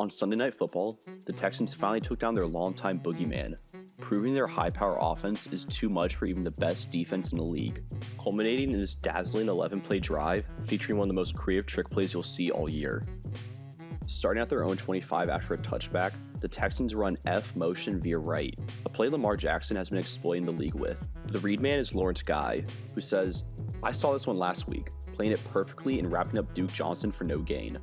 On Sunday Night Football, the Texans finally took down their longtime Bogeyman, proving their high-power offense is too much for even the best defense in the league, culminating in this dazzling 11-play drive featuring one of the most creative trick plays you'll see all year. Starting at their own 25 after a touchback, the Texans run F motion via right, a play Lamar Jackson has been exploiting the league with. The read man is Lawrence Guy, who says, "I saw this one last week, playing it perfectly and wrapping up Duke Johnson for no gain."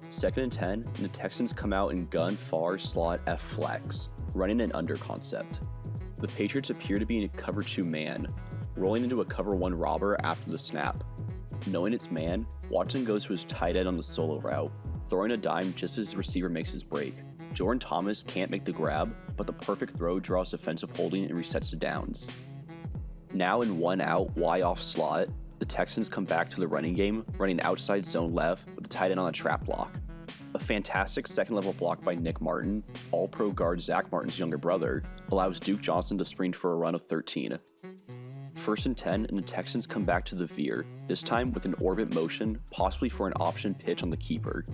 2nd and 10, and the Texans come out and gun far slot F flex, running an under concept. The Patriots appear to be in a cover 2 man, rolling into a cover 1 robber after the snap. Knowing it's man, Watson goes to his tight end on the solo route, throwing a dime just as the receiver makes his break. Jordan Thomas can't make the grab, but the perfect throw draws defensive holding and resets the downs. Now in 1 out, Y off slot, the Texans come back to the running game, running outside zone left with the tight end on a trap block. A fantastic second-level block by Nick Martin, all-pro guard Zach Martin's younger brother, allows Duke Johnson to sprint for a run of 13. 1st and 10, and the Texans come back to the veer, this time with an orbit motion, possibly for an option pitch on the keeper.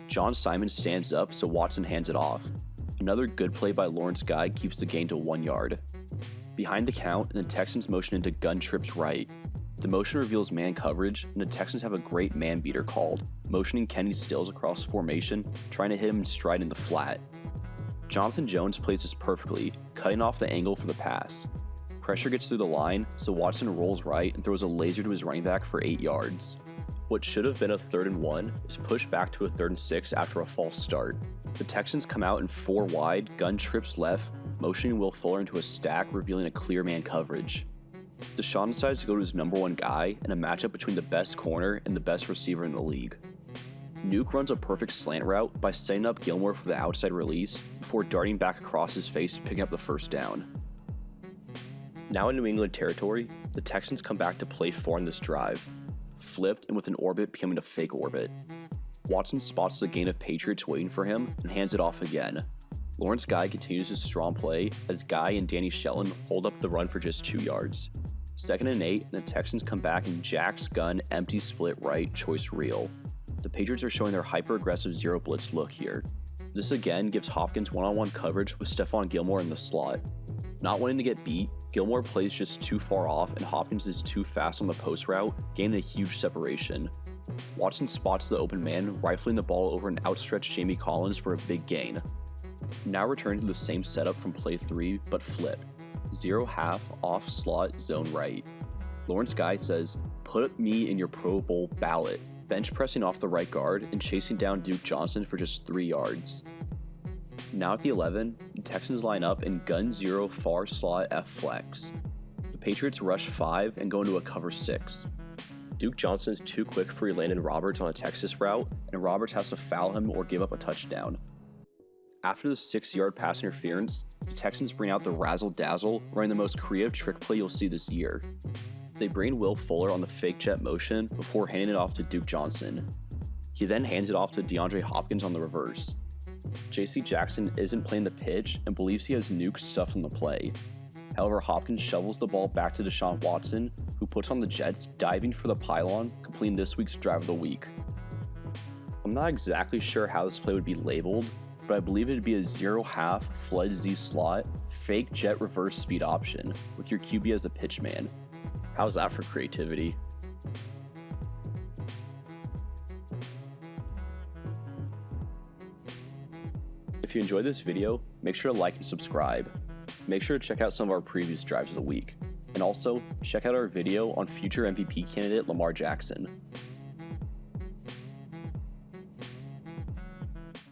John Simon stands up, so Watson hands it off. Another good play by Lawrence Guy keeps the gain to 1 yard. Behind the count, and the Texans motion into gun trips right. The motion reveals man coverage, and the Texans have a great man beater called, motioning Kenny Stills across formation, trying to hit him in stride in the flat. Jonathan Jones plays this perfectly, cutting off the angle for the pass. Pressure gets through the line, so Watson rolls right and throws a laser to his running back for 8 yards. What should have been a 3rd and 1 is pushed back to a 3rd and 6 after a false start. The Texans come out in 4 wide, gun trips left, motioning Will Fuller into a stack, revealing a clear man coverage. Deshaun decides to go to his number 1 guy in a matchup between the best corner and the best receiver in the league. Nuke runs a perfect slant route by setting up Gilmore for the outside release before darting back across his face, picking up the 1st down. Now in New England territory, the Texans come back to play 4 on this drive, flipped and with an orbit becoming a fake orbit. Watson spots the gain of Patriots waiting for him and hands it off again. Lawrence Guy continues his strong play as Guy and Danny Shelton hold up the run for just 2 yards. 2nd and 8, and the Texans come back in Jack's gun empty split right choice reel. The Patriots are showing their hyper-aggressive zero blitz look here. This again gives Hopkins one-on-one coverage with Stephon Gilmore in the slot. Not wanting to get beat, Gilmore plays just too far off and Hopkins is too fast on the post route, gaining a huge separation. Watson spots the open man, rifling the ball over an outstretched Jamie Collins for a big gain. Now returning to the same setup from play 3, but flipped. 0 half off slot zone right. Lawrence Guy says, "Put me in your Pro Bowl ballot," bench pressing off the right guard and chasing down Duke Johnson for just 3 yards. Now at the 11, the Texans line up in gun 0 far slot F flex. The Patriots rush 5 and go into a cover 6. Duke Johnson is too quick for Landon Roberts on a Texas route, and Roberts has to foul him or give up a touchdown. After the 6-yard pass interference, the Texans bring out the razzle-dazzle, running the most creative trick play you'll see this year. They bring Will Fuller on the fake jet motion before handing it off to Duke Johnson. He then hands it off to DeAndre Hopkins on the reverse. JC Jackson isn't playing the pitch and believes he has Nuke stuffed in the play. However, Hopkins shovels the ball back to Deshaun Watson, who puts on the Jets, diving for the pylon, completing this week's drive of the week. I'm not exactly sure how this play would be labeled, but I believe it would be a 0 half flood Z slot, fake jet reverse speed option, with your QB as a pitch man. How's that for creativity? If you enjoyed this video, make sure to like and subscribe. Make sure to check out some of our previous drives of the week. And also, check out our video on future MVP candidate Lamar Jackson.